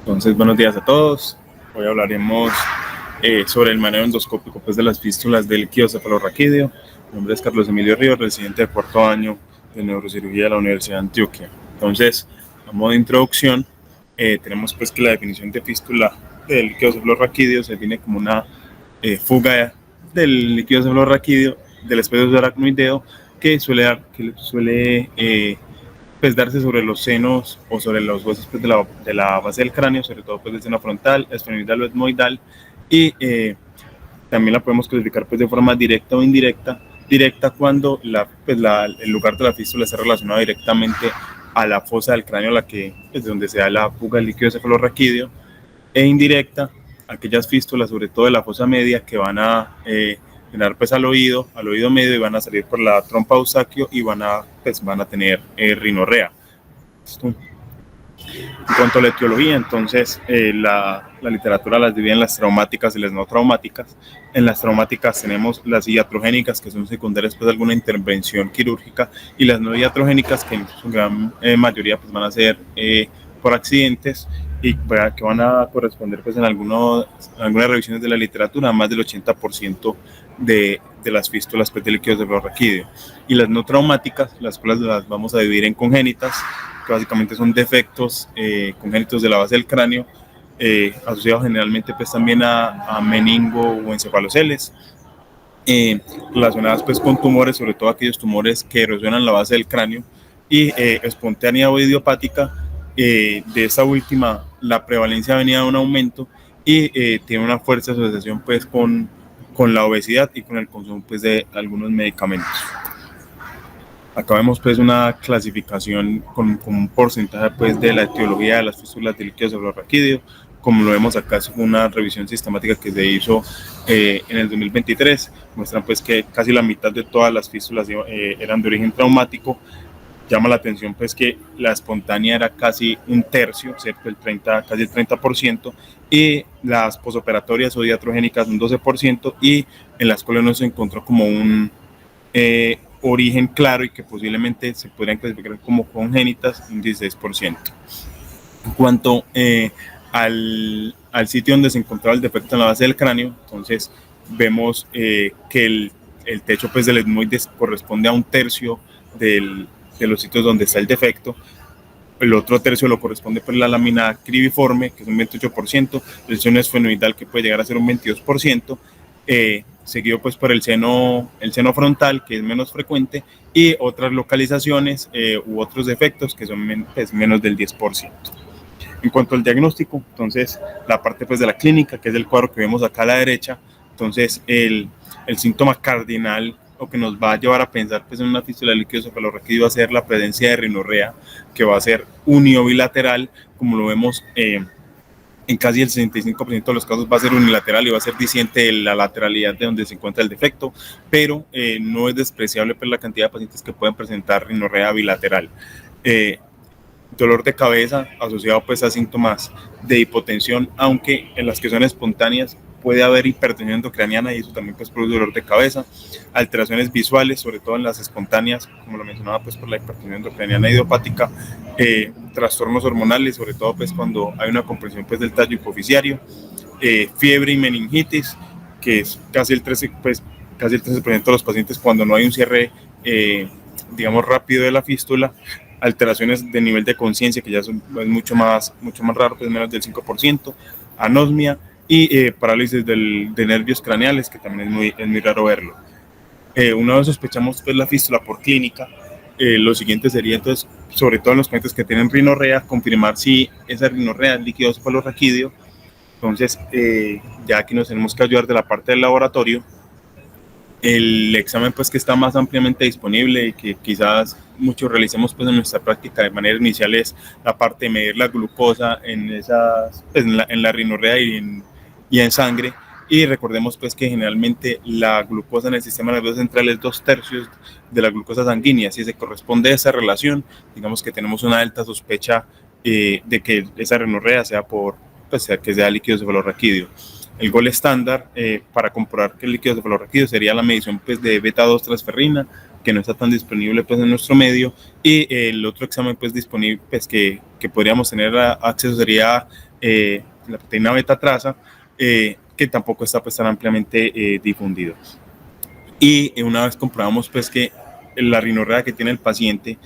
Entonces, buenos días a todos. Hoy hablaremos sobre el manejo endoscópico de las fístulas del líquido cefalorraquídeo. Mi nombre es Carlos Emilio Ríos, residente de cuarto año de neurocirugía de la Universidad de Antioquia. Entonces, a modo de introducción, tenemos pues que la definición de fístula del líquido cefalorraquídeo se define como una fuga del líquido cefalorraquídeo del espeso aracnoideo que suele pues darse sobre los senos o sobre los huesos pues, de la base del cráneo, sobre todo pues del seno frontal, esfenoidal o etmoidal, y también la podemos clasificar pues de forma directa o indirecta. Directa cuando el lugar de la fístula está relacionado directamente a la fosa del cráneo, pues, donde se da la fuga del líquido cefalorraquídeo, e indirecta aquellas fístulas, sobre todo de la fosa media, que van a llegar pues al oído medio, y van a salir por la trompa eustaquio y van a tener rinorrea. En cuanto a la etiología, entonces la literatura las divide en las traumáticas y las no traumáticas. En las traumáticas tenemos las iatrogénicas, que son secundarias pues, de alguna intervención quirúrgica, y las no iatrogénicas, que en su gran mayoría pues, van a ser por accidentes, y que van a corresponder pues, en algunas revisiones de la literatura a más del 80% de las fístulas pues, de líquido cefalorraquídeo. Y las no traumáticas, las cuales las vamos a dividir en congénitas, que básicamente son defectos congénitos de la base del cráneo, asociados generalmente pues, también a meningo o encefaloceles, relacionadas pues, con tumores, sobre todo aquellos tumores que erosionan la base del cráneo, y espontánea o idiopática. De esta última, la prevalencia ha venido a un aumento y tiene una fuerte asociación pues, con la obesidad y con el consumo pues, de algunos medicamentos. Acá vemos pues una clasificación con un porcentaje pues de la etiología de las fístulas del líquido cefalorraquídeo. Como lo vemos acá, es una revisión sistemática que se hizo en el 2023. Muestran pues que casi la mitad de todas las fístulas eran de origen traumático. Llama la atención pues que la espontánea era casi un tercio, ¿cierto? Casi el 30%, y las posoperatorias o iatrogénicas un 12%, y en las cuales no se encontró como un origen claro y que posiblemente se podrían clasificar como congénitas, un 16%. En cuanto al sitio donde se encontraba el defecto en la base del cráneo, entonces vemos que el techo pues, del etmoides corresponde a un tercio de los sitios donde está el defecto. El otro tercio lo corresponde por la lámina cribiforme, que es un 28%, el seno esfenoidal, que puede llegar a ser un 22%, seguido pues por el seno frontal, que es menos frecuente, y otras localizaciones u otros defectos que son pues, menos del 10%. En cuanto al diagnóstico, entonces la parte pues, de la clínica, que es el cuadro que vemos acá a la derecha, entonces el síntoma cardinal o que nos va a llevar a pensar pues, en una fístula de líquido cefalorraquídeo va a ser la presencia de rinorrea, que va a ser uniobilateral, como lo vemos en casi el 65% de los casos va a ser unilateral y va a ser disciente de la lateralidad de donde se encuentra el defecto, pero no es despreciable pues, la cantidad de pacientes que pueden presentar rinorrea bilateral. Dolor de cabeza asociado pues, a síntomas de hipotensión, aunque en las que son espontáneas puede haber hipertensión endocraniana y eso también pues, produce dolor de cabeza. Alteraciones visuales, sobre todo en las espontáneas, como lo mencionaba, pues, por la hipertensión endocraniana idiopática. Trastornos hormonales, sobre todo pues, cuando hay una compresión pues, del tallo hipoficiario. Fiebre y meningitis, que es casi el 13% de los pacientes cuando no hay un cierre digamos rápido de la fístula. Alteraciones de nivel de conciencia, que ya es mucho más raro, pues menos del 5%, anosmia y parálisis de nervios craneales, que también es muy raro verlo. Una vez sospechamos pues, la fístula por clínica, lo siguiente sería entonces, sobre todo en los pacientes que tienen rinorrea, confirmar si esa rinorrea es líquido cefalorraquídeo. Entonces ya aquí nos tenemos que ayudar de la parte del laboratorio. El examen pues que está más ampliamente disponible y que quizás muchos realicemos pues en nuestra práctica de manera inicial es la parte de medir la glucosa en la rinorrea y en sangre, y recordemos pues que generalmente la glucosa en el sistema nervioso central es 2/3 de la glucosa sanguínea. Si se corresponde a esa relación, digamos que tenemos una alta sospecha de que esa rinorrea sea que sea líquido cefalorraquídeo. El gol estándar para comprobar que el líquido cefalorraquídeo sería la medición pues, de beta-2-transferrina, que no está tan disponible pues, en nuestro medio, y el otro examen pues, disponible pues, que podríamos tener acceso sería la proteína beta traza, que tampoco está pues tan ampliamente difundido. Y una vez comprobamos pues que la rinorrea que tiene el paciente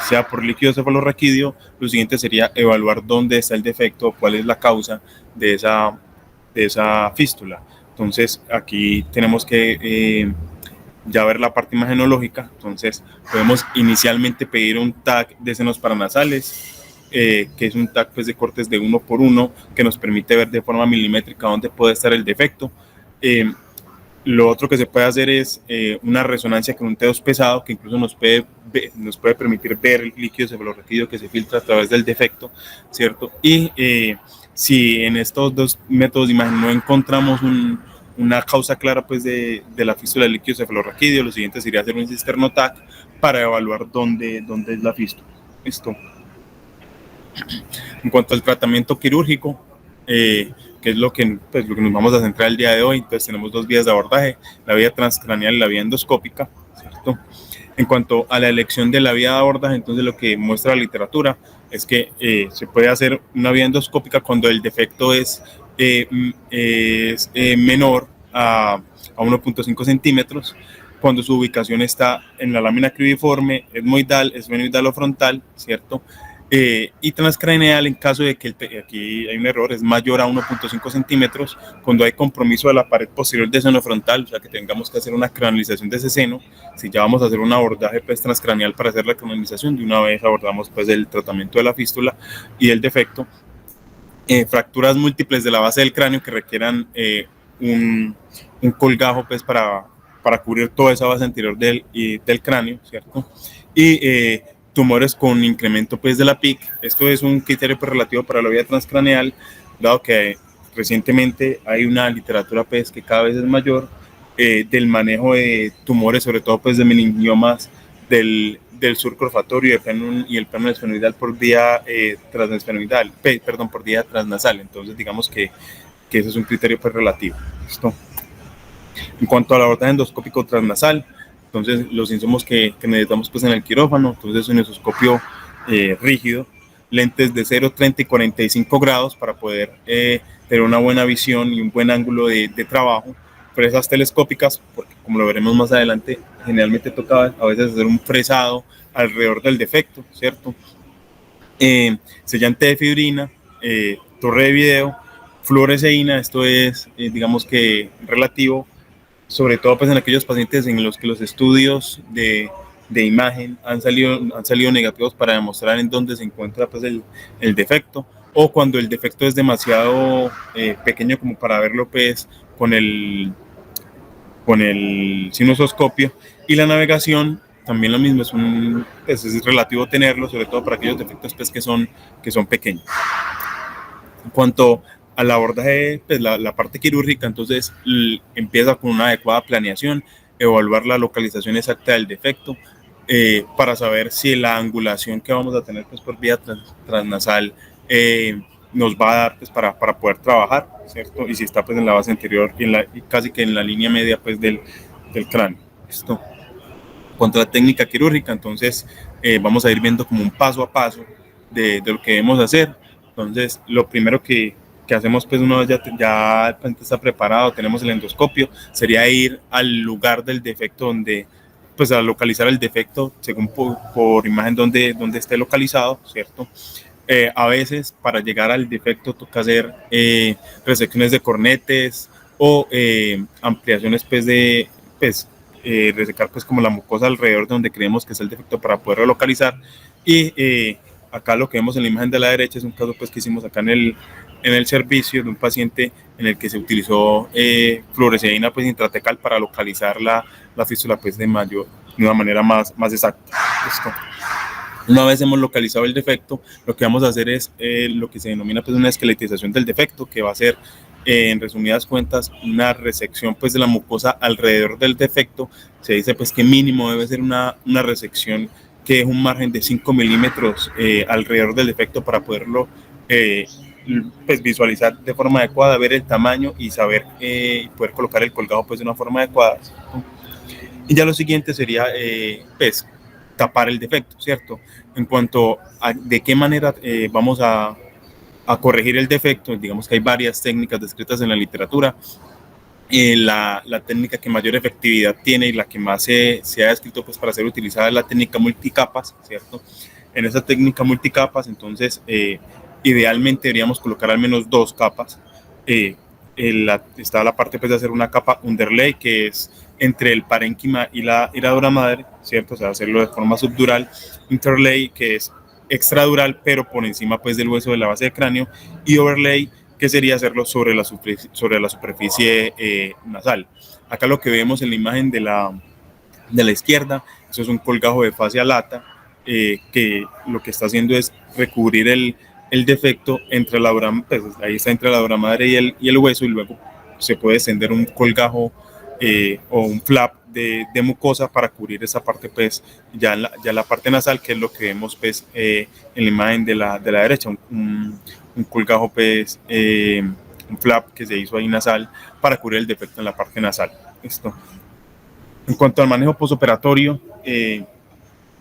sea por líquido cefalorraquídeo, lo siguiente sería evaluar dónde está el defecto, cuál es la causa de esa fístula. Entonces aquí tenemos que ya ver la parte imagenológica. Entonces podemos inicialmente pedir un TAC de senos paranasales, que es un TAC pues, de cortes de 1x1 que nos permite ver de forma milimétrica dónde puede estar el defecto. Lo otro que se puede hacer es una resonancia con un T2 pesado, que incluso nos puede permitir ver el líquido cefalorraquídeo que se filtra a través del defecto, ¿cierto? Y si en estos dos métodos de imagen no encontramos una causa clara pues, de la fístula del líquido cefalorraquídeo, lo siguiente sería hacer un cisterno TAC para evaluar dónde es la fístula. Esto. En cuanto al tratamiento quirúrgico, que es lo que nos vamos a centrar el día de hoy. Entonces tenemos dos vías de abordaje, la vía transcraneal y la vía endoscópica, ¿cierto? En cuanto a la elección de la vía de abordaje, entonces lo que muestra la literatura es que se puede hacer una vía endoscópica cuando el defecto es menor a 1.5 centímetros, cuando su ubicación está en la lámina cribiforme, etmoidal, esfenoidal o frontal, ¿cierto? Y transcraneal en caso de que aquí hay un error, es mayor a 1.5 centímetros, cuando hay compromiso de la pared posterior del seno frontal, o sea que tengamos que hacer una cranalización de ese seno. Si ya vamos a hacer un abordaje pues, transcraneal para hacer la cranalización, de una vez abordamos pues, el tratamiento de la fístula y el defecto. Fracturas múltiples de la base del cráneo que requieran un colgajo pues, para cubrir toda esa base anterior del cráneo, ¿cierto? Y tumores con incremento pues, de la PIC. Esto es un criterio pues, relativo para la vía transcraneal, dado que recientemente hay una literatura pues, que cada vez es mayor del manejo de tumores, sobre todo pues, de meningiomas del surco olfatorio y el plano esfenoidal por vía transesfenoidal, por vía transnasal. Entonces digamos que ese es un criterio pues, relativo. ¿Listo? En cuanto al abordaje endoscópico transnasal, entonces los insumos que necesitamos pues en el quirófano, entonces un endoscopio rígido, lentes de 0, 30 y 45 grados para poder tener una buena visión y un buen ángulo de trabajo, fresas telescópicas, porque como lo veremos más adelante, generalmente toca a veces hacer un fresado alrededor del defecto, ¿cierto? Sellante de fibrina, torre de video, fluoresceína, esto es digamos que relativo, sobre todo pues en aquellos pacientes en los que los estudios de imagen han salido negativos para demostrar en dónde se encuentra pues el defecto, o cuando el defecto es demasiado pequeño como para verlo pues con el sinusoscopio. Y la navegación también lo mismo, es relativo tenerlo, sobre todo para aquellos defectos pues, que son pequeños. En cuanto al abordaje, pues la parte quirúrgica, entonces empieza con una adecuada planeación, evaluar la localización exacta del defecto para saber si la angulación que vamos a tener pues, por vía transnasal nos va a dar pues, para poder trabajar, ¿cierto? Y si está pues, en la base anterior y casi que en la línea media pues, del cráneo. ¿Listo? Contra la técnica quirúrgica, entonces vamos a ir viendo como un paso a paso de lo que debemos hacer. Entonces, lo primero que hacemos, pues una vez ya el paciente está preparado, tenemos el endoscopio, sería ir al lugar del defecto pues a localizar el defecto según por imagen donde esté localizado, ¿cierto? A veces para llegar al defecto toca hacer resecciones de cornetes o ampliaciones pues resecar pues como la mucosa alrededor de donde creemos que es el defecto para poderlo localizar. Y acá lo que vemos en la imagen de la derecha es un caso pues que hicimos acá en el servicio de un paciente en el que se utilizó fluoresceína pues intratecal para localizar la fístula pues de una manera más exacta. Esto. Una vez hemos localizado el defecto, lo que vamos a hacer es lo que se denomina pues una esqueletización del defecto, que va a ser en resumidas cuentas una resección pues de la mucosa alrededor del defecto. Se dice pues que mínimo debe ser una resección que es un margen de 5 milímetros alrededor del defecto para poderlo pues visualizar de forma adecuada, ver el tamaño y saber poder colocar el colgado pues de una forma adecuada, ¿cierto? Y ya lo siguiente sería pues tapar el defecto, ¿cierto? En cuanto a de qué manera vamos a a corregir el defecto. Digamos que hay varias técnicas descritas en la literatura. La técnica que mayor efectividad tiene y la que más se ha descrito pues, para ser utilizada es la técnica multicapas, ¿cierto? En esa técnica multicapas, entonces, idealmente deberíamos colocar al menos 2 capas. Está la parte pues, de hacer una capa underlay, que es entre el parénquima y la dura madre, ¿cierto? O sea, hacerlo de forma subdural. Interlay, que es extradural, pero por encima pues, del hueso de la base del cráneo. Y overlay, que sería hacerlo sobre la superficie nasal. Acá lo que vemos en la imagen de la izquierda, eso es un colgajo de fascia lata, que lo que está haciendo es recubrir el defecto entre la dura, pues ahí está entre la dura madre y el hueso, y luego se puede extender un colgajo o un flap de mucosa para cubrir esa parte, pues ya la parte nasal, que es lo que vemos pues en la imagen de la derecha, un colgajo, pues un flap que se hizo ahí nasal para cubrir el defecto en la parte nasal. Esto. En cuanto al manejo postoperatorio,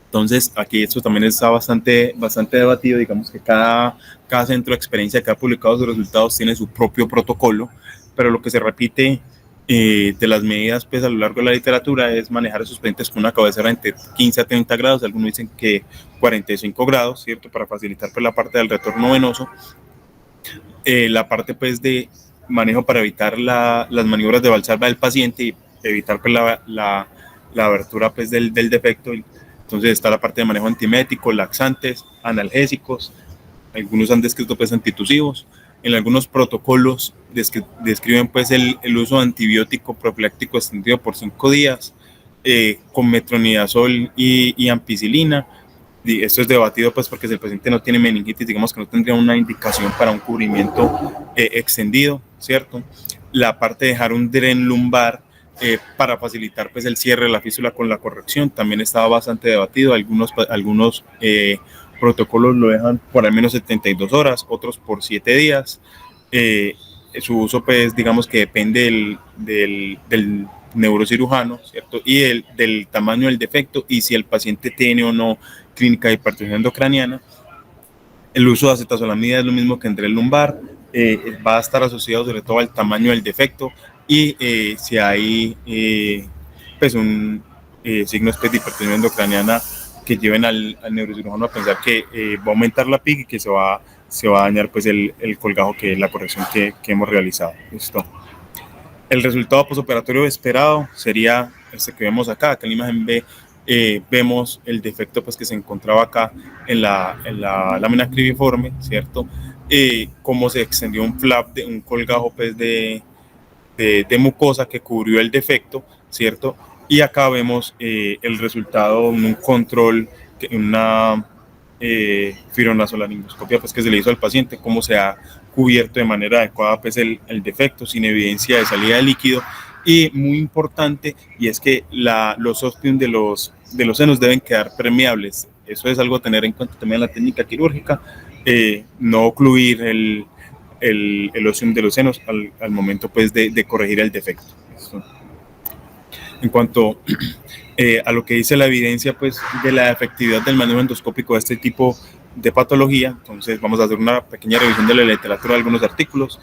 entonces aquí esto también está bastante debatido. Digamos que cada centro de experiencia que ha publicado sus resultados tiene su propio protocolo, pero lo que se repite de las medidas pues, a lo largo de la literatura es manejar esos pacientes con una cabecera entre 15 a 30 grados, algunos dicen que 45 grados, ¿cierto? Para facilitar pues, la parte del retorno venoso. La parte pues, de manejo para evitar las maniobras de valsalva del paciente y evitar pues, la abertura pues, del defecto. Entonces está la parte de manejo antimético, laxantes, analgésicos, algunos han descrito pues antitusivos. En algunos protocolos describen pues el uso de antibiótico profiláctico extendido por 5 días, con metronidazol y ampicilina. Y esto es debatido pues porque si el paciente no tiene meningitis, digamos que no tendría una indicación para un cubrimiento extendido, ¿cierto? La parte de dejar un dren lumbar para facilitar pues el cierre de la fístula con la corrección también estaba bastante debatido. Algunos protocolos lo dejan por al menos 72 horas, otros por 7 días. Su uso pues digamos que depende del neurocirujano, ¿cierto? Y del tamaño del defecto y si el paciente tiene o no clínica de hipertensión endocraniana. El uso de acetazolamida es lo mismo que entre el lumbar, va a estar asociado sobre todo al tamaño del defecto y si hay pues signos de hipertensión endocraniana que lleven al neurocirujano a pensar que va a aumentar la PIC y que se va a dañar pues el colgajo, que es la corrección que hemos realizado. Listo. El resultado postoperatorio esperado sería este que vemos acá. Acá en la imagen B vemos el defecto pues, que se encontraba acá en la lámina cribiforme, ¿cierto? Cómo se extendió un flap, un colgajo pues, de mucosa que cubrió el defecto, ¿cierto? Y acá vemos el resultado en un control, una fibronazolaringoscopia pues, que se le hizo al paciente, cómo se ha cubierto de manera adecuada pues, el defecto sin evidencia de salida de líquido. Y muy importante, y es que los ostium de los senos deben quedar permeables. Eso es algo a tener en cuenta también en la técnica quirúrgica, no ocluir el ostium de los senos al momento pues, de corregir el defecto. En cuanto a lo que dice la evidencia pues, de la efectividad del manejo endoscópico de este tipo de patología, entonces vamos a hacer una pequeña revisión de la literatura de algunos artículos.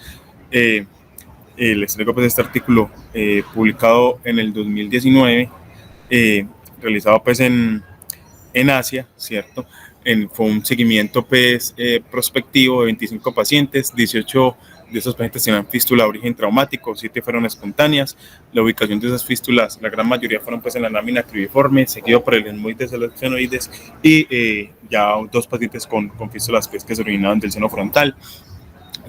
Les traigo pues, este artículo publicado en el 2019, realizado pues, en Asia, ¿cierto? Fue un seguimiento pues, prospectivo de 25 pacientes, 18 de esos pacientes tenían fístula de origen traumático, 7 fueron espontáneas. La ubicación de esas fístulas, la gran mayoría fueron pues, en la lámina cribiforme, seguido por el etmoides de los senoides y ya 2 pacientes con fístulas pues, que se originaban del seno frontal.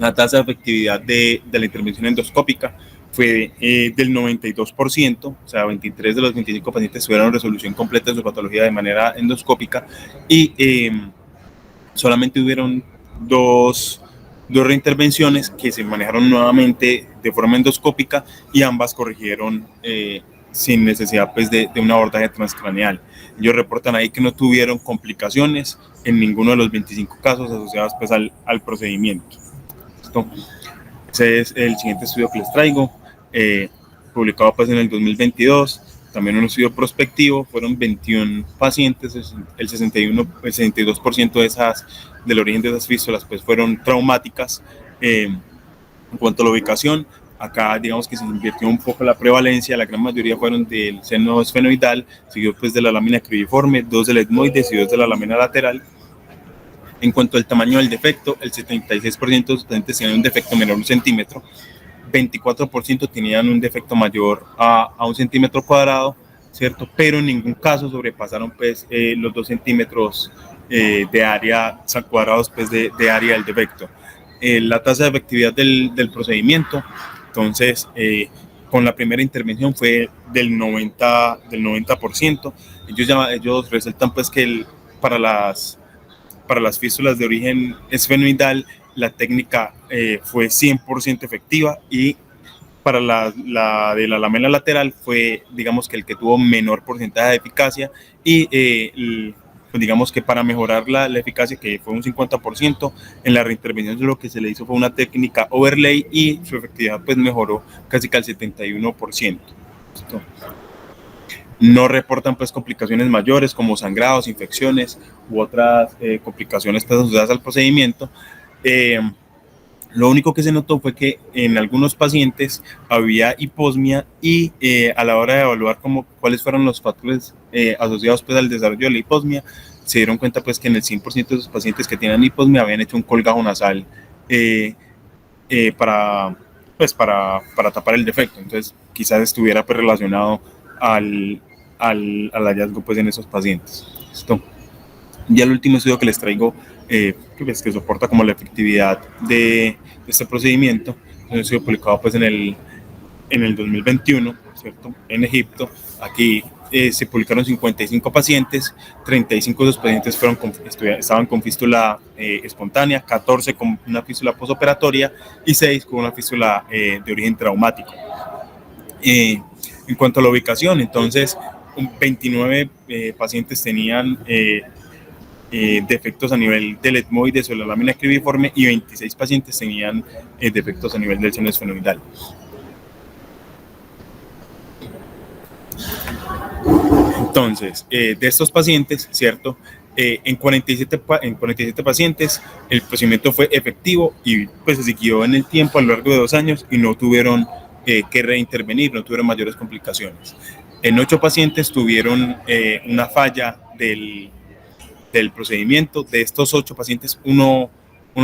La tasa de efectividad de la intervención endoscópica fue del 92%, o sea, 23 de los 25 pacientes tuvieron resolución completa de su patología de manera endoscópica y solamente hubieron dos reintervenciones que se manejaron nuevamente de forma endoscópica y ambas corrigieron sin necesidad pues, de un abordaje transcraneal. Ellos reportan ahí que no tuvieron complicaciones en ninguno de los 25 casos asociados pues, al procedimiento. Ese es el siguiente estudio que les traigo, publicado pues, en el 2022. también un estudio prospectivo, fueron 21 pacientes, el 62% del origen de esas fístulas pues fueron traumáticas. En cuanto a la ubicación, acá digamos que se invirtió un poco la prevalencia, la gran mayoría fueron del seno esfenoidal, seguido pues de la lámina cribiforme, 2 del etmoides y 2 de la lámina lateral. En cuanto al tamaño del defecto, el 76% de los pacientes tenían un defecto menor a 1 centímetro, 24% tenían un defecto mayor a 1 centímetro cuadrado, ¿cierto? Pero en ningún caso sobrepasaron pues, los 2 centímetros de área cuadrados pues, de área del defecto. La tasa de efectividad del procedimiento, entonces, con la primera intervención fue del 90%. Ellos resaltan pues, que para las fístulas de origen esfenoidal, la técnica fue 100% efectiva, y para la de la lamela lateral fue, digamos, que el que tuvo menor porcentaje de eficacia, y pues digamos que para mejorar la eficacia, que fue un 50%, en la reintervención lo que se le hizo fue una técnica overlay y su efectividad pues mejoró casi que al 71%. ¿Listo? No reportan pues complicaciones mayores como sangrados, infecciones u otras complicaciones pues, asociadas al procedimiento. Lo único que se notó fue que en algunos pacientes había hiposmia, y a la hora de evaluar cuáles fueron los factores asociados pues, al desarrollo de la hiposmia, se dieron cuenta pues, que en el 100% de esos pacientes que tienen hiposmia habían hecho un colgajo nasal para tapar el defecto. Entonces quizás estuviera pues, relacionado al hallazgo pues, en esos pacientes. ¿Listo? Ya el último estudio que les traigo, que soporta como la efectividad de este procedimiento, es un estudio publicado pues, en el 2021, ¿cierto? En Egipto. Aquí se publicaron 55 pacientes, 35 de los pacientes estaban con fístula espontánea, 14 con una fístula postoperatoria y 6 con una fístula de origen traumático. En cuanto a la ubicación, entonces, 29 pacientes tenían defectos a nivel del etmoides o la lámina cribiforme, y 26 pacientes tenían defectos a nivel del seno esfenoidal. Entonces, de estos pacientes, ¿cierto? En 47 pacientes el procedimiento fue efectivo y pues se siguió en el tiempo a lo largo de 2 años y no tuvieron que reintervenir, no tuvieron mayores complicaciones. En 8 pacientes tuvieron una falla del procedimiento. De estos 8 pacientes, uno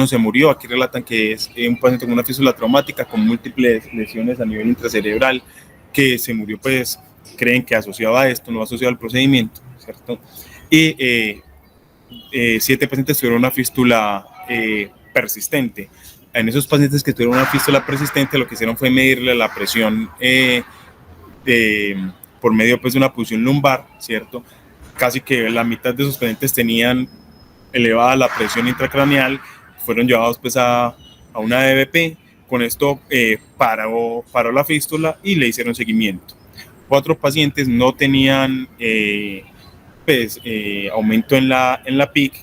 se murió. Aquí relatan que es un paciente con una fístula traumática con múltiples lesiones a nivel intracerebral, que se murió, pues creen que asociado a esto, no asociado al procedimiento, ¿cierto? Y 7 pacientes tuvieron una fístula persistente. En esos pacientes que tuvieron una fístula persistente, lo que hicieron fue medirle la presión por medio pues, de una punción lumbar, ¿cierto? Casi que la mitad de sus pacientes tenían elevada la presión intracraneal, fueron llevados pues, a una DBP. Con esto paró la fístula y le hicieron seguimiento. 4 pacientes no tenían aumento en la PIC,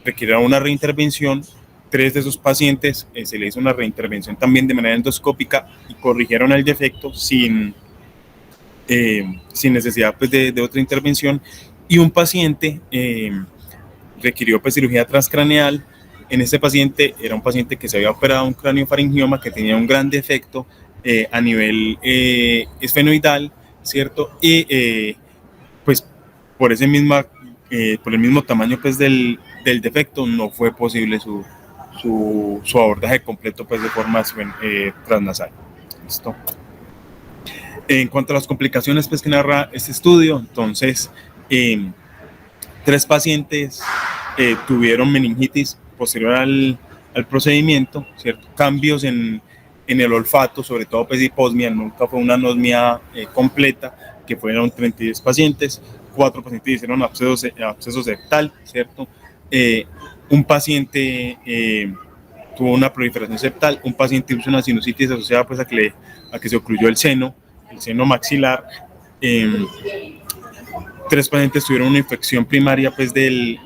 requirieron una reintervención. 3 de esos pacientes se le hizo una reintervención también de manera endoscópica y corrigieron el defecto sin necesidad pues, de otra intervención. Y un paciente requirió pues, cirugía transcraneal. En este paciente era un paciente que se había operado un craniofaringioma, que tenía un gran defecto a nivel esfenoidal, ¿cierto? Y pues por el mismo tamaño pues, del defecto, no fue posible su abordaje completo pues, de forma transnasal. ¿Listo? En cuanto a las complicaciones pues, que narra este estudio, entonces 3 pacientes tuvieron meningitis posterior al procedimiento, ¿cierto? Cambios en el olfato, sobre todo pues, hiposmia, nunca fue una anosmia completa, que fueron 32 pacientes. 4 pacientes hicieron absceso septal, ¿cierto? Un paciente tuvo una proliferación septal, un paciente hizo una sinusitis asociada pues, a que se ocluyó el seno maxilar. 3 pacientes tuvieron una infección primaria pues, del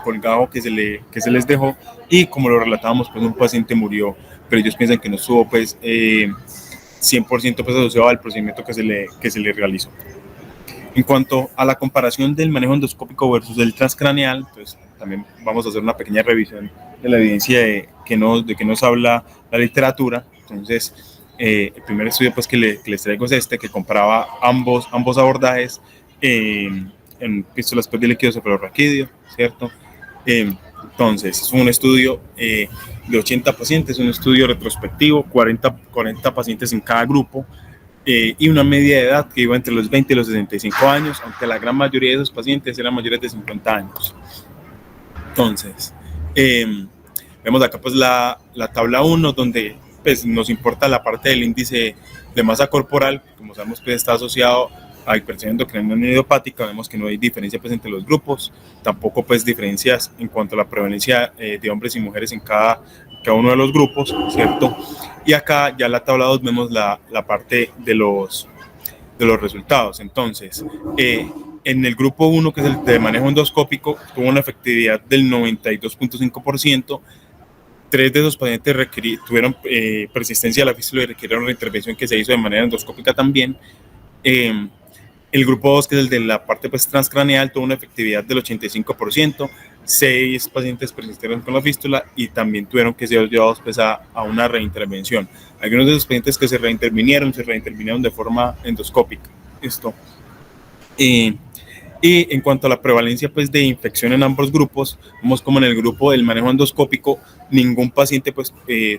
colgado que se les dejó, y como lo relatábamos, pues un paciente murió, pero ellos piensan que no estuvo pues, 100% pues, asociado al procedimiento que se le realizó. En cuanto a la comparación del manejo endoscópico versus el transcraneal, pues también vamos a hacer una pequeña revisión de la evidencia de que nos habla la literatura. Entonces, el primer estudio pues, que les traigo es este, que comparaba ambos abordajes en fístulas pues, de líquido cefalorraquídeo, ¿cierto? Entonces, es un estudio de 80 pacientes, un estudio retrospectivo, 40 pacientes en cada grupo, y una media de edad que iba entre los 20 y los 65 años, aunque la gran mayoría de esos pacientes eran mayores de 50 años. Entonces, vemos acá pues la tabla 1, donde pues, nos importa la parte del índice de masa corporal, como sabemos que está asociado a hipertensión endocrina no idiopática. Vemos que no hay diferencia pues, entre los grupos, tampoco pues diferencias en cuanto a la prevalencia de hombres y mujeres en cada uno de los grupos, ¿cierto? Y acá ya en la tabla 2 vemos la parte de los resultados. Entonces, en el grupo 1, que es el de manejo endoscópico, tuvo una efectividad del 92.5%. 3 de esos pacientes tuvieron persistencia de la fístula y requirieron una intervención que se hizo de manera endoscópica también. El grupo 2, que es el de la parte pues, transcraneal, tuvo una efectividad del 85%. 6 pacientes persistieron con la fístula y también tuvieron que ser llevados pues, a una reintervención. Algunos de esos pacientes que se reintervinieron de forma endoscópica. Esto. Y en cuanto a la prevalencia pues, de infección en ambos grupos, vemos como en el grupo del manejo endoscópico, ningún paciente pues,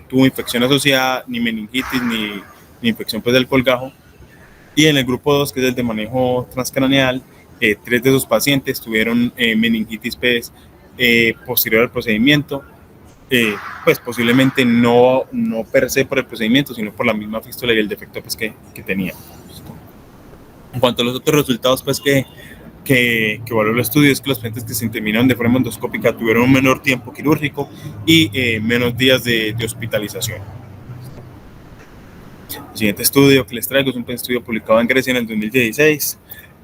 tuvo infección asociada, ni meningitis, ni infección pues, del colgajo. Y en el grupo 2, que es el de manejo transcraneal, 3 de esos pacientes tuvieron meningitis pues, posterior al procedimiento, pues posiblemente no per se por el procedimiento, sino por la misma fístula y el defecto pues, que tenía. En cuanto a los otros resultados pues, que evaluó el estudio, es que los pacientes que se intervinieron de forma endoscópica tuvieron un menor tiempo quirúrgico y menos días de hospitalización. El siguiente estudio que les traigo es un estudio publicado en Grecia en el 2016.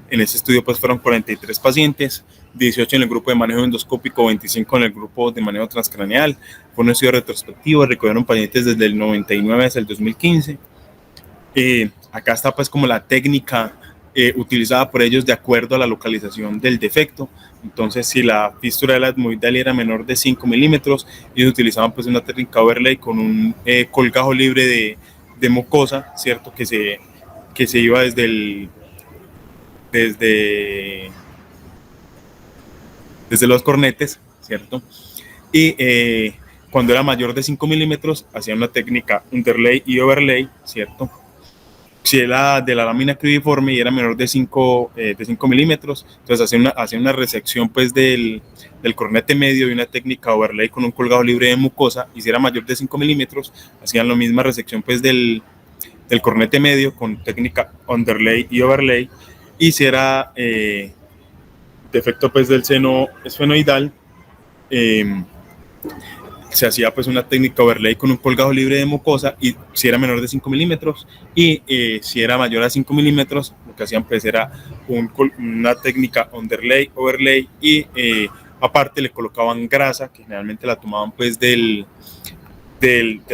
En este estudio pues fueron 43 pacientes, 18 en el grupo de manejo endoscópico, 25 en el grupo de manejo transcraneal. Fue un estudio retrospectivo, recogieron pacientes desde el 99 hasta el 2015. Acá está pues como la técnica utilizada por ellos de acuerdo a la localización del defecto. Entonces, si la fístula de la etmoidal era menor de 5 milímetros, ellos utilizaban pues una técnica overlay con un colgajo libre de mucosa, ¿cierto? Que se iba desde los cornetes, ¿cierto? Y cuando era mayor de 5 milímetros, hacían una técnica underlay y overlay, ¿cierto? Si era de la lámina cribiforme y era menor de 5 milímetros, entonces hacían una resección pues, del cornete medio y una técnica overlay con un colgado libre de mucosa. Y si era mayor de 5 milímetros, hacían la misma resección pues, del cornete medio con técnica underlay y overlay. Y si era defecto pues, del seno esfenoidal, se hacía pues una técnica overlay con un colgado libre de mucosa, y si era menor de 5 milímetros, y si era mayor a 5 milímetros, lo que hacían pues era una técnica underlay, overlay, y aparte le colocaban grasa, que generalmente la tomaban pues del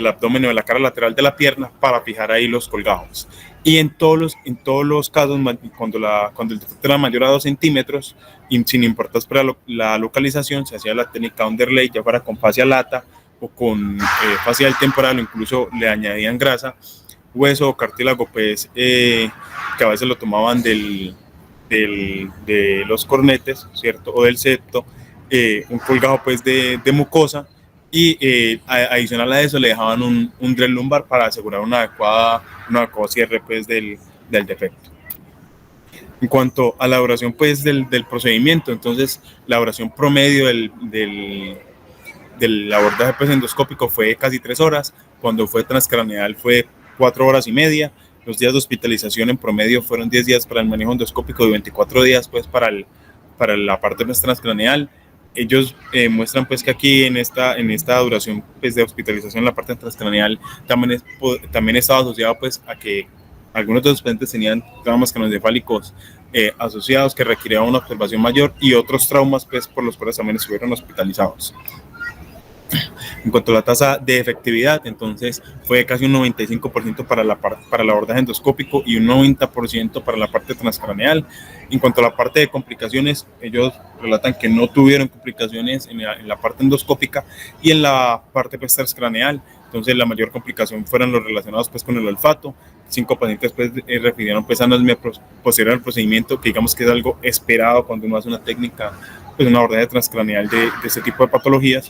abdomen o de la cara lateral de la pierna para fijar ahí los colgajos. Y en todos los casos, cuando el defecto era mayor a 2 centímetros, y sin importar la localización, se hacía la técnica underlay, ya fuera con fascia lata o con fascia del temporal, o incluso le añadían grasa, hueso o cartílago, pues, que a veces lo tomaban de los cornetes, ¿cierto? O del septo, un colgajo pues de mucosa. Y adicional a eso le dejaban un dread lumbar para asegurar un adecuado cierre pues, del defecto. En cuanto a la duración pues, del procedimiento, entonces la duración promedio del abordaje pues, endoscópico fue casi 3 horas, cuando fue transcraneal fue 4 horas y media. Los días de hospitalización en promedio fueron 10 días para el manejo endoscópico y 24 días pues, para la parte pues, transcraneal. Ellos muestran pues que aquí en esta duración pues, de hospitalización en la parte transcraneal también estaba asociado pues a que algunos de los pacientes tenían traumas craneoencefálicos asociados que requerían una observación mayor, y otros traumas pues por los cuales también estuvieron hospitalizados. En cuanto a la tasa de efectividad, entonces fue casi un 95% para el abordaje endoscópico y un 90% para la parte transcraneal. En cuanto a la parte de complicaciones, ellos relatan que no tuvieron complicaciones en la parte endoscópica y en la parte pues, transcraneal. Entonces la mayor complicación fueron los relacionados pues, con el olfato. 5 pacientes pues, refirieron pues, anosmia posterior al procedimiento, que digamos que es algo esperado cuando uno hace una técnica, pues una abordaje transcraneal de este tipo de patologías.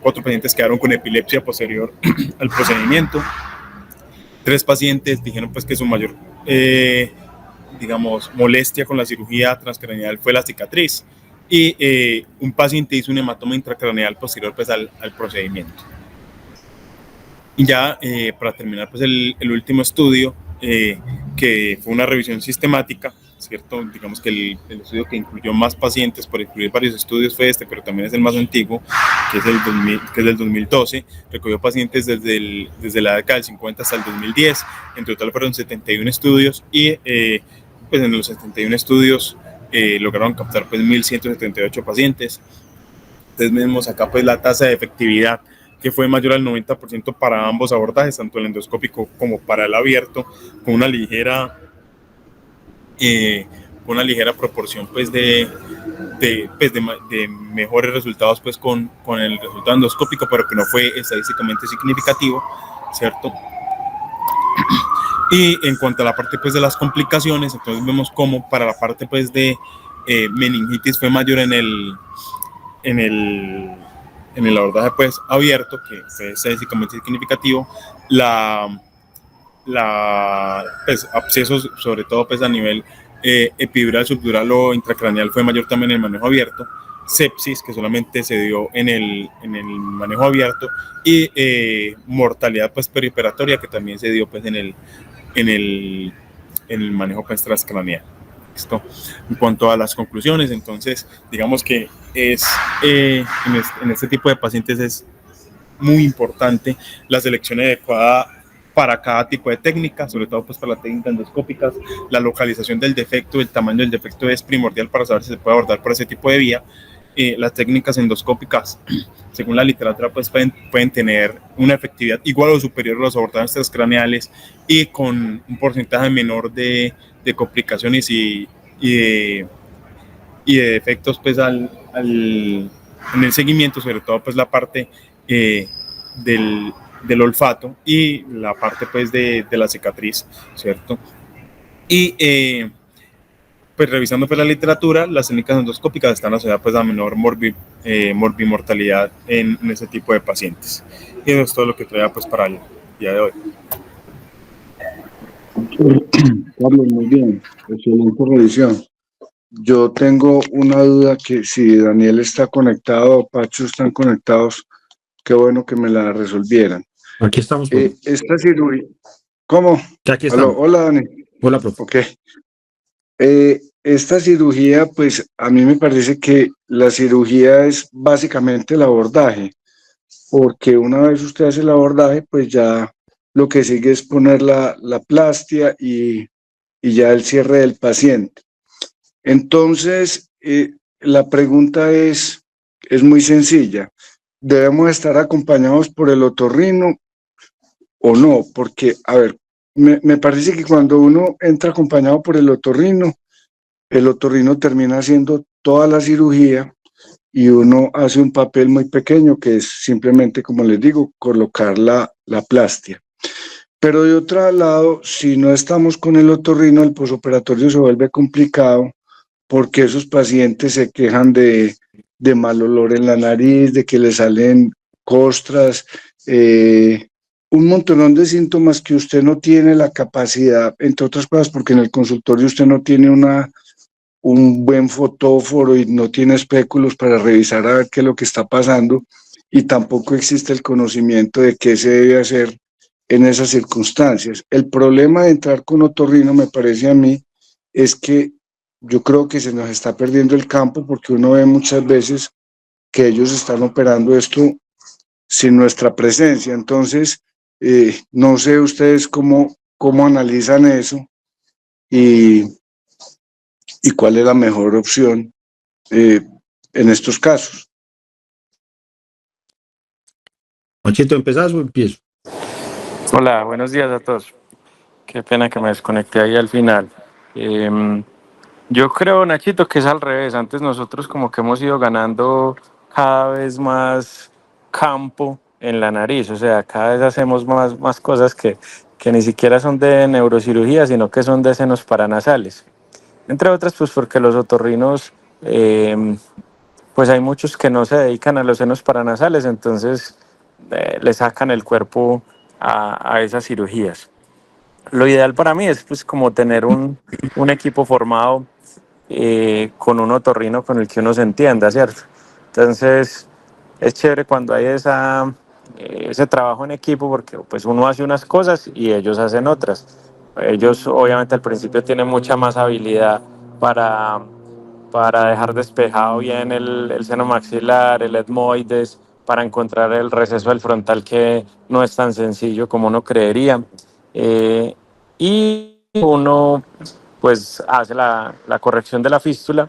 4 pacientes quedaron con epilepsia posterior al procedimiento. 3 pacientes dijeron pues que su mayor, digamos, molestia con la cirugía transcraneal fue la cicatriz. Y un paciente hizo un hematoma intracraneal posterior pues al procedimiento. Y ya para terminar pues el último estudio, que fue una revisión sistemática, ¿cierto? Digamos que el estudio que incluyó más pacientes, por incluir varios estudios fue este, pero también es el más antiguo, que es del 2012, recogió pacientes desde la década del 50 hasta el 2010, en total fueron 71 estudios y pues en los 71 estudios lograron captar pues 1.178 pacientes. Entonces vemos acá pues la tasa de efectividad que fue mayor al 90% para ambos abordajes, tanto el endoscópico como para el abierto, con una ligera proporción pues de mejores resultados pues con el resultado endoscópico, pero que no fue estadísticamente significativo, ¿cierto? Y en cuanto a la parte pues de las complicaciones, entonces vemos cómo para la parte pues de meningitis fue mayor en el abordaje pues abierto, que fue estadísticamente significativo, pues, abscesos, sobre todo pues a nivel epidural, subdural o intracraneal, fue mayor también en el manejo abierto. Sepsis, que solamente se dio en el manejo abierto, y mortalidad pues perioperatoria, que también se dio pues en el manejo pues transcraneal. Esto en cuanto a las conclusiones, entonces digamos que en este tipo de pacientes es muy importante la selección adecuada para cada tipo de técnica, sobre todo pues para la técnica endoscópica. La localización del defecto, el tamaño del defecto es primordial para saber si se puede abordar por ese tipo de vía. Las técnicas endoscópicas, según la literatura, pues pueden tener una efectividad igual o superior a los abordajes transcraneales y con un porcentaje menor de complicaciones y de defectos pues en el seguimiento, sobre todo pues la parte del olfato y la parte pues de la cicatriz, ¿cierto? Y pues revisando pues la literatura, las técnicas endoscópicas están asociadas pues a menor morbimortalidad en ese tipo de pacientes. Y eso es todo lo que traía pues para el día de hoy. Carlos, muy bien, excelente revisión. Yo tengo una duda que si Daniel está conectado o Pacho están conectados, qué bueno que me la resolvieran. Aquí estamos. Esta cirugía, ¿cómo? Aquí estamos. Hola, Dani. Hola, profe. Ok. Esta cirugía, pues a mí me parece que la cirugía es básicamente el abordaje, porque una vez usted hace el abordaje, pues ya lo que sigue es poner la plastia y ya el cierre del paciente. Entonces, la pregunta es muy sencilla. ¿Debemos estar acompañados por el otorrino o no? Porque, a ver, me parece que cuando uno entra acompañado por el otorrino termina haciendo toda la cirugía y uno hace un papel muy pequeño que es simplemente, como les digo, colocar la plastia. Pero de otro lado, si no estamos con el otorrino, el posoperatorio se vuelve complicado porque esos pacientes se quejan de mal olor en la nariz, de que le salen costras, un montón de síntomas que usted no tiene la capacidad, entre otras cosas, porque en el consultorio usted no tiene un buen fotóforo y no tiene espéculos para revisar a ver qué es lo que está pasando, y tampoco existe el conocimiento de qué se debe hacer en esas circunstancias. El problema de entrar con otorrino, me parece a mí, es que yo creo que se nos está perdiendo el campo porque uno ve muchas veces que ellos están operando esto sin nuestra presencia. Entonces, no sé ustedes cómo analizan eso y cuál es la mejor opción en estos casos. Machito, ¿empezás o empiezo? Hola, buenos días a todos. Qué pena que me desconecté ahí al final. Yo creo, Nachito, que es al revés. Antes nosotros como que hemos ido ganando cada vez más campo en la nariz. O sea, cada vez hacemos más cosas que ni siquiera son de neurocirugía, sino que son de senos paranasales. Entre otras, pues porque los otorrinos, pues hay muchos que no se dedican a los senos paranasales, entonces le sacan el cuerpo a esas cirugías. Lo ideal para mí es pues como tener un equipo formado con un otorrino con el que uno se entienda, ¿cierto? Entonces es chévere cuando hay ese trabajo en equipo porque pues uno hace unas cosas y ellos hacen otras. Ellos obviamente al principio tienen mucha más habilidad para, para dejar despejado bien el seno maxilar, el etmoides, para encontrar el receso del frontal que no es tan sencillo como uno creería. Eh, y uno pues hace la corrección de la fístula,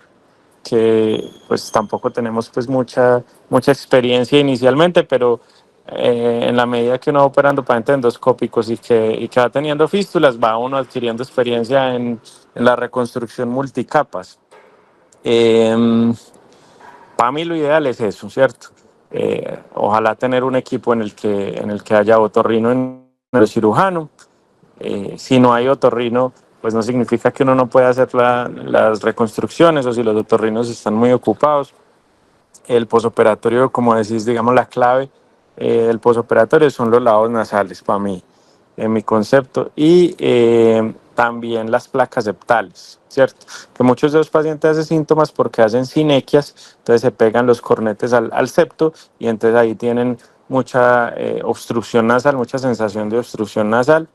que pues tampoco tenemos pues mucha experiencia inicialmente, pero en la medida que uno va operando pacientes endoscópicos y que va teniendo fístulas, va uno adquiriendo experiencia en la reconstrucción multicapas. Para mí lo ideal es eso, ¿cierto? Ojalá tener un equipo en el que haya otorrino en el cirujano. Si no hay otorrino, pues no significa que uno no pueda hacer las reconstrucciones o si los otorrinos están muy ocupados. El posoperatorio, como decís, digamos la clave del posoperatorio son los lavabos nasales para mí, en mi concepto, y también las placas septales, ¿cierto? Que muchos de los pacientes hacen síntomas porque hacen sinequias, entonces se pegan los cornetes al septo y entonces ahí tienen mucha obstrucción nasal, mucha sensación de obstrucción nasal.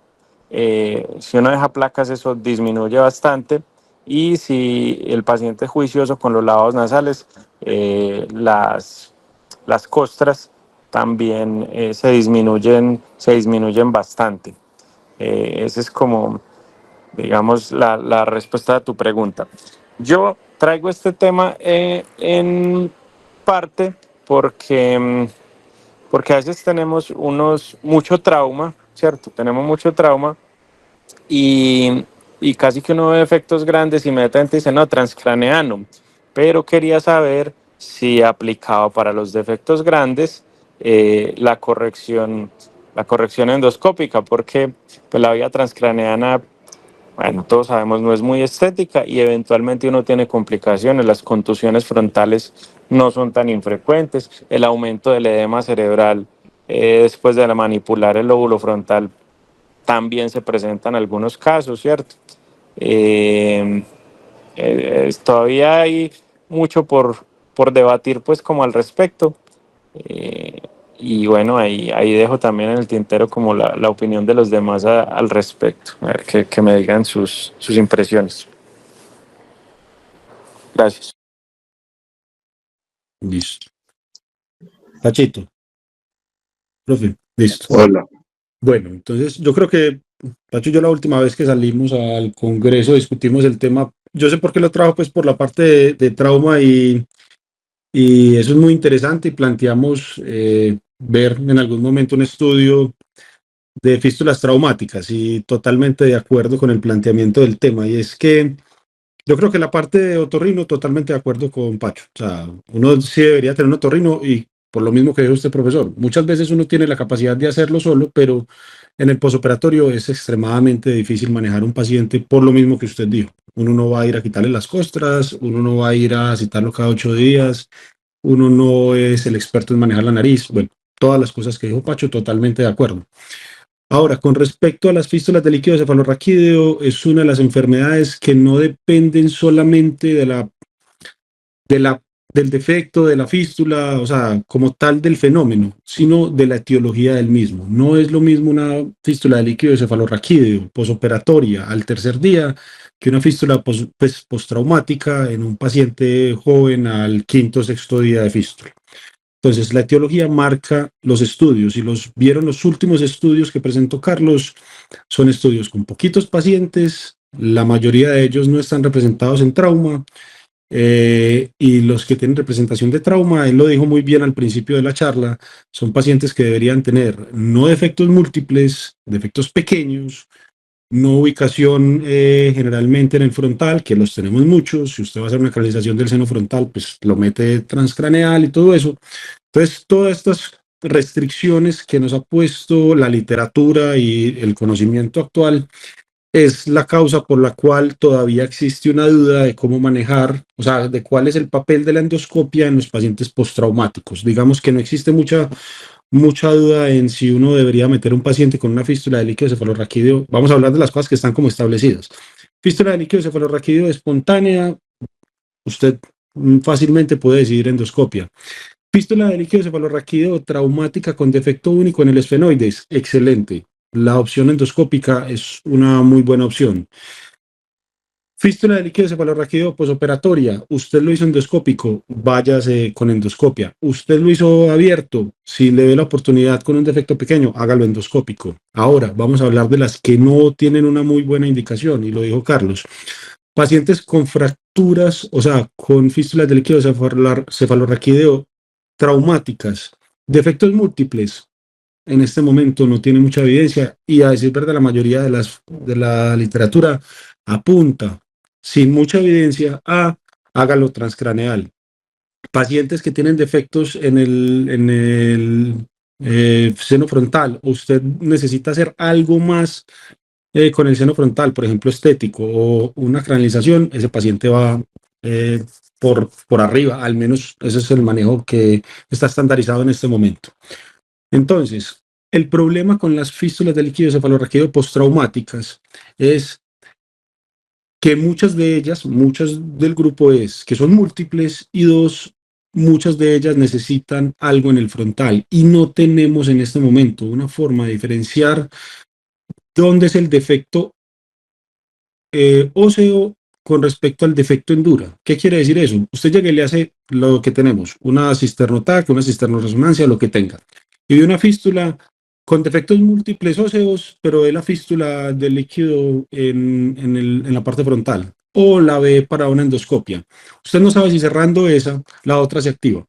Si uno deja placas, eso disminuye bastante. Y si el paciente es juicioso con los lavados nasales, las costras también se disminuyen bastante. Esa es como, digamos, la respuesta a tu pregunta. Yo traigo este tema en parte porque a veces tenemos mucho trauma, ¿cierto? Tenemos mucho trauma y, y casi que uno ve efectos grandes y inmediatamente dice, no, transcraneano. Pero quería saber si aplicaba para los defectos grandes la corrección endoscópica, porque pues, la vía transcraneana, bueno, todos sabemos, no es muy estética y eventualmente uno tiene complicaciones. Las contusiones frontales no son tan infrecuentes. El aumento del edema cerebral después de manipular el lóbulo frontal también se presentan algunos casos, ¿cierto? Todavía hay mucho por debatir, pues, como al respecto. Eh, y bueno, ahí dejo también en el tintero como la opinión de los demás al respecto. A ver, que me digan sus impresiones. Gracias. Listo. Machito, profe, listo. Hola. Bueno, entonces yo creo que, Pacho y yo la última vez que salimos al Congreso discutimos el tema, yo sé por qué lo trajo, pues por la parte de trauma y eso es muy interesante y planteamos ver en algún momento un estudio de fístulas traumáticas y totalmente de acuerdo con el planteamiento del tema. Y es que yo creo que la parte de otorrino, totalmente de acuerdo con Pacho. O sea, uno sí debería tener un otorrino y por lo mismo que dijo usted, profesor, muchas veces uno tiene la capacidad de hacerlo solo, pero en el posoperatorio es extremadamente difícil manejar un paciente por lo mismo que usted dijo. Uno no va a ir a quitarle las costras, uno no va a ir a citarlo cada 8 días, uno no es el experto en manejar la nariz. Bueno, todas las cosas que dijo Pacho, totalmente de acuerdo. Ahora, con respecto a las fístulas de líquido cefalorraquídeo, es una de las enfermedades que no dependen solamente de la, del defecto de la fístula, o sea, como tal del fenómeno, sino de la etiología del mismo. No es lo mismo una fístula de líquido cefalorraquídeo posoperatoria al tercer día que una fístula postraumática en un paciente joven al quinto o sexto día de fístula. Entonces, la etiología marca los estudios y los últimos estudios que presentó Carlos son estudios con poquitos pacientes, la mayoría de ellos no están representados en trauma Y los que tienen representación de trauma, él lo dijo muy bien al principio de la charla, son pacientes que deberían tener no defectos múltiples, defectos pequeños, no ubicación generalmente en el frontal, que los tenemos muchos. Si usted va a hacer una canalización del seno frontal, pues lo mete transcraneal y todo eso. Entonces, todas estas restricciones que nos ha puesto la literatura y el conocimiento actual es la causa por la cual todavía existe una duda de cómo manejar, o sea, de cuál es el papel de la endoscopia en los pacientes postraumáticos. Digamos que no existe mucha duda en si uno debería meter a un paciente con una fístula de líquido cefalorraquídeo. Vamos a hablar de las cosas que están como establecidas. Fístula de líquido cefalorraquídeo espontánea, usted fácilmente puede decidir endoscopia. Fístula de líquido cefalorraquídeo traumática con defecto único en el esfenoides, excelente. La opción endoscópica es una muy buena opción. Fístula de líquido cefalorraquídeo posoperatoria, usted lo hizo endoscópico, váyase con endoscopia. Usted lo hizo abierto, si le ve la oportunidad con un defecto pequeño, hágalo endoscópico. Ahora, vamos a hablar de las que no tienen una muy buena indicación, y lo dijo Carlos. Pacientes con fracturas, o sea, con fístulas de líquido cefalorraquídeo traumáticas, defectos múltiples, en este momento no tiene mucha evidencia y a decir verdad la mayoría de la literatura apunta sin mucha evidencia a hágalo transcraneal. Pacientes que tienen defectos en el seno frontal, usted necesita hacer algo más con el seno frontal, por ejemplo estético o una cranalización, ese paciente va por arriba, al menos ese es el manejo que está estandarizado en este momento. Entonces, el problema con las fístulas de líquido cefalorraquídeo postraumáticas es que muchas del grupo es que son múltiples y dos, muchas de ellas necesitan algo en el frontal y no tenemos en este momento una forma de diferenciar dónde es el defecto óseo con respecto al defecto en dura. ¿Qué quiere decir eso? Usted llega y le hace lo que tenemos, una cisternotac, una cisternoresonancia, lo que tenga, y de una fístula con defectos múltiples óseos, pero de la fístula del líquido en la parte frontal, o la ve para una endoscopia. Usted no sabe si cerrando esa, la otra se activa.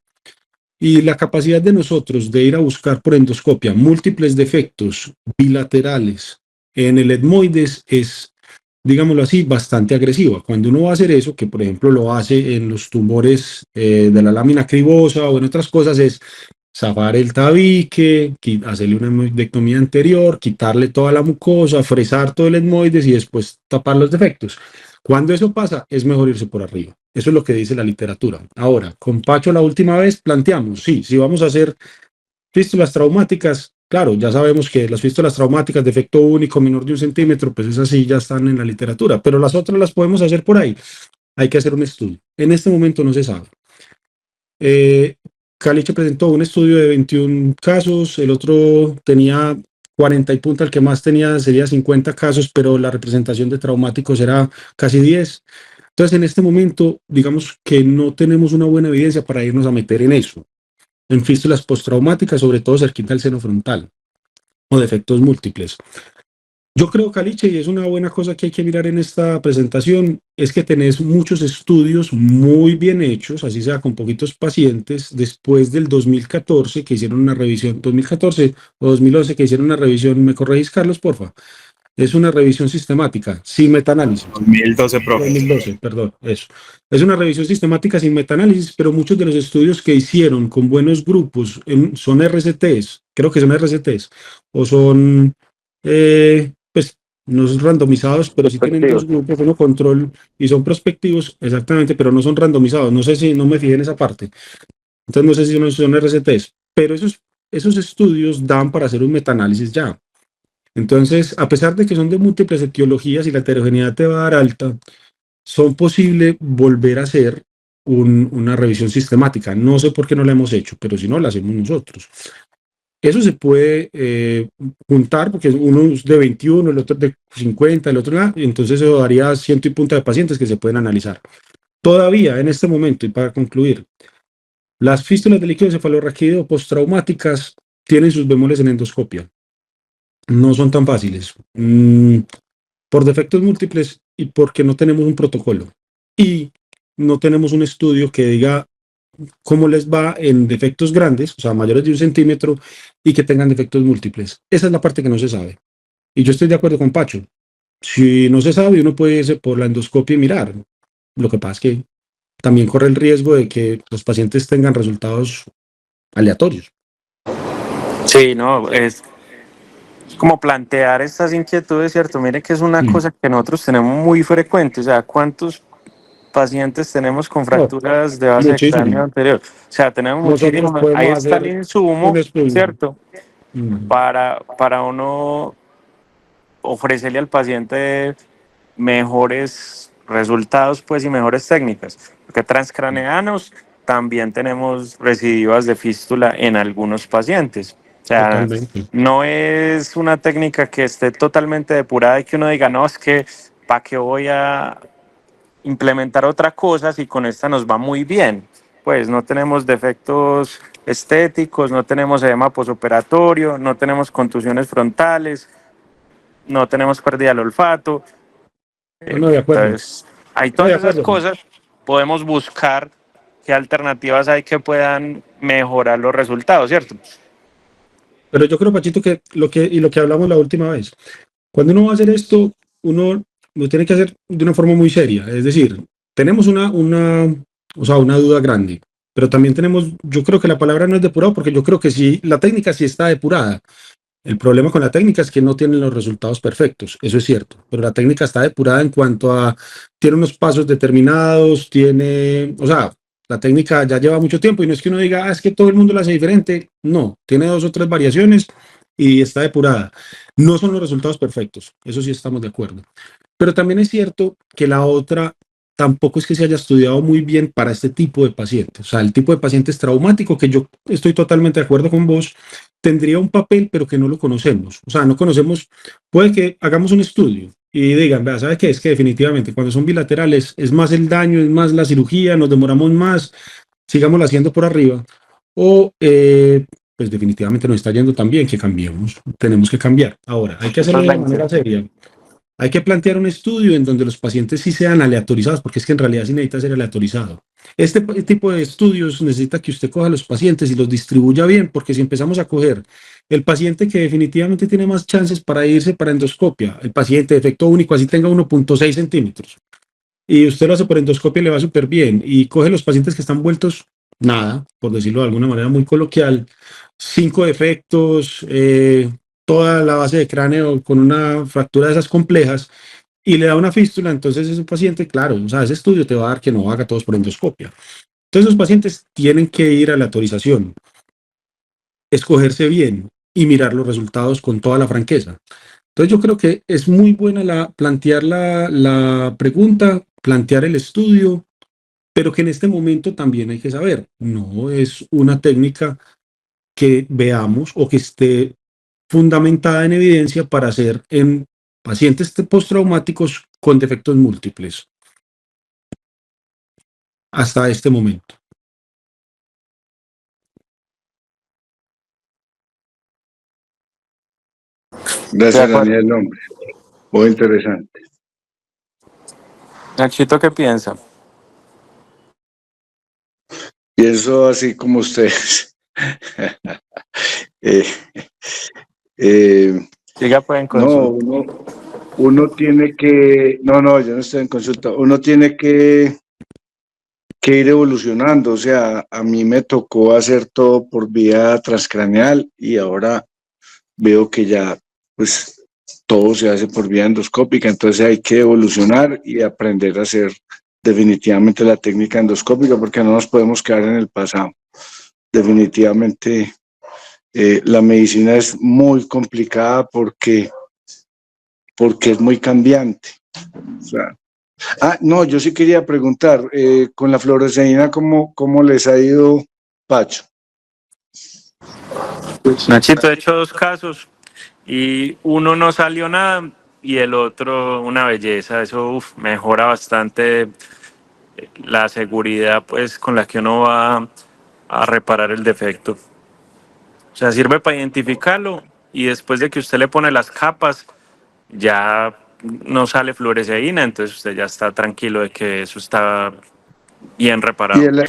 Y la capacidad de nosotros de ir a buscar por endoscopia múltiples defectos bilaterales en el etmoides es, digámoslo así, bastante agresiva. Cuando uno va a hacer eso, que por ejemplo lo hace en los tumores de la lámina cribosa o en otras cosas, es zafar el tabique, hacerle una hemodectomía anterior, quitarle toda la mucosa, fresar todo el etmoides y después tapar los defectos. Cuando eso pasa, es mejor irse por arriba. Eso es lo que dice la literatura. Ahora, con Pacho la última vez planteamos, sí, si vamos a hacer fístulas traumáticas, claro, ya sabemos que las fístulas traumáticas de efecto único menor de 1 centímetro, pues esas sí ya están en la literatura, pero las otras las podemos hacer por ahí. Hay que hacer un estudio. En este momento no se sabe. Caliche presentó un estudio de 21 casos, el otro tenía 40 y punta, el que más tenía sería 50 casos, pero la representación de traumáticos era casi 10. Entonces, en este momento, digamos que no tenemos una buena evidencia para irnos a meter en eso, en fístulas postraumáticas, sobre todo cerquita del seno frontal o defectos múltiples. Yo creo, Caliche, y es una buena cosa que hay que mirar en esta presentación, es que tenés muchos estudios muy bien hechos, así sea con poquitos pacientes, después del 2014, que hicieron una revisión, 2014 o 2011, que hicieron una revisión, ¿me corregís, Carlos, porfa? Es una revisión sistemática, sin metaanálisis. 2012, profe. 2012, perdón, eso. Es una revisión sistemática sin metaanálisis, pero muchos de los estudios que hicieron con buenos grupos son RCTs, creo que son RCTs, o son, pues, no son randomizados, pero sí tienen dos grupos, uno control y son prospectivos, exactamente, pero no son randomizados. No sé si no me fijé en esa parte. Entonces, no sé si son RCTs, pero esos estudios dan para hacer un metaanálisis ya. Entonces, a pesar de que son de múltiples etiologías y la heterogeneidad te va a dar alta, son posible volver a hacer una revisión sistemática. No sé por qué no la hemos hecho, pero si no, la hacemos nosotros. Eso se puede juntar porque uno es de 21, el otro es de 50, el otro nada, y entonces eso daría ciento y punta de pacientes que se pueden analizar. Todavía en este momento, y para concluir, las fístulas de líquido cefalorraquídeo postraumáticas tienen sus bemoles en endoscopia. No son tan fáciles. Por defectos múltiples y porque no tenemos un protocolo. Y no tenemos un estudio que diga cómo les va en defectos grandes, o sea, mayores de 1 centímetro, y que tengan defectos múltiples. Esa es la parte que no se sabe. Y yo estoy de acuerdo con Pacho. Si no se sabe, uno puede irse por la endoscopia y mirar. Lo que pasa es que también corre el riesgo de que los pacientes tengan resultados aleatorios. Sí, no, es como plantear estas inquietudes, ¿cierto? Mire que es una cosa que nosotros tenemos muy frecuente, o sea, ¿cuántos pacientes tenemos con No, fracturas de base de cráneo muchísimo. anterior? O sea, tenemos Nosotros muchísimos, ahí podemos está el hacer un insumo, estudio. ¿cierto? Para uno ofrecerle al paciente mejores resultados, pues, y mejores técnicas. Porque transcraneanos también tenemos recidivas de fístula en algunos pacientes. O sea, Totalmente. no es una técnica que esté totalmente depurada y que uno diga, no, es que ¿para qué voy a implementar otra cosa si con esta nos va muy bien? Pues no tenemos defectos estéticos, no tenemos edema posoperatorio, no tenemos contusiones frontales, no tenemos pérdida del olfato. No, no, de acuerdo. Entonces, hay No, de todas esas acuerdo. cosas, podemos buscar qué alternativas hay que puedan mejorar los resultados, ¿cierto? Pero yo creo, Pachito, que lo que hablamos la última vez, cuando uno va a hacer esto, uno lo tiene que hacer de una forma muy seria. Es decir, tenemos o sea, una duda grande, pero también tenemos, yo creo que la palabra no es depurado, porque yo creo que sí, la técnica sí está depurada. El problema con la técnica es que no tiene los resultados perfectos, eso es cierto, pero la técnica está depurada en cuanto a, tiene unos pasos determinados, tiene, o sea, la técnica ya lleva mucho tiempo y no es que uno diga, es que todo el mundo la hace diferente, no, tiene 2 o 3 variaciones y está depurada. No son los resultados perfectos, eso sí estamos de acuerdo. Pero también es cierto que la otra tampoco es que se haya estudiado muy bien para este tipo de pacientes. O sea, el tipo de pacientes traumático, que yo estoy totalmente de acuerdo con vos, tendría un papel, pero que no lo conocemos. O sea, no conocemos, puede que hagamos un estudio y digan, vea, ¿sabe qué? Es que definitivamente cuando son bilaterales es más el daño, es más la cirugía, nos demoramos más, sigamos haciendo por arriba. O, pues definitivamente nos está yendo tan bien que cambiemos, tenemos que cambiar. Ahora, hay que Eso hacerlo es de la una manera seria. Hay que plantear un estudio en donde los pacientes sí sean aleatorizados, porque es que en realidad sí necesita ser aleatorizado. Tipo de estudios necesita que usted coja a los pacientes y los distribuya bien, porque si empezamos a coger el paciente que definitivamente tiene más chances para irse para endoscopia, el paciente de efecto único, así tenga 1,6 centímetros, y usted lo hace por endoscopia y le va súper bien, y coge los pacientes que están vueltos nada, por decirlo de alguna manera muy coloquial, 5 defectos, toda la base de cráneo con una fractura de esas complejas, y le da una fístula, entonces ese paciente, claro, o sea, ese estudio te va a dar que no haga todos por endoscopia. Entonces los pacientes tienen que ir a la autorización, escogerse bien y mirar los resultados con toda la franqueza. Entonces yo creo que es muy buena plantear la pregunta, plantear el estudio, pero que en este momento también hay que saber, no es una técnica que veamos o que esté fundamentada en evidencia para hacer en pacientes postraumáticos con defectos múltiples hasta este momento. De Gracias, acuerdo. Daniel, hombre. Muy interesante. Nachito, ¿qué piensa? Pienso así como ustedes. Eh, eh, Siga pues en no, consulta. uno tiene que, no, yo no estoy en consulta, uno tiene que ir evolucionando, o sea, a mí me tocó hacer todo por vía transcraneal y ahora veo que ya, pues, todo se hace por vía endoscópica, entonces hay que evolucionar y aprender a hacer definitivamente la técnica endoscópica porque no nos podemos quedar en el pasado. Definitivamente la medicina es muy complicada porque es muy cambiante. O sea, no, yo sí quería preguntar, con la fluoresceína, ¿cómo les ha ido, Pacho? Nachito, he hecho 2 casos y uno no salió nada y el otro una belleza. Eso mejora bastante la seguridad pues con la que uno va a reparar el defecto. O sea, sirve para identificarlo y después de que usted le pone las capas, ya no sale fluoresceína, entonces usted ya está tranquilo de que eso está Bien Y reparado. el,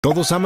Todos aman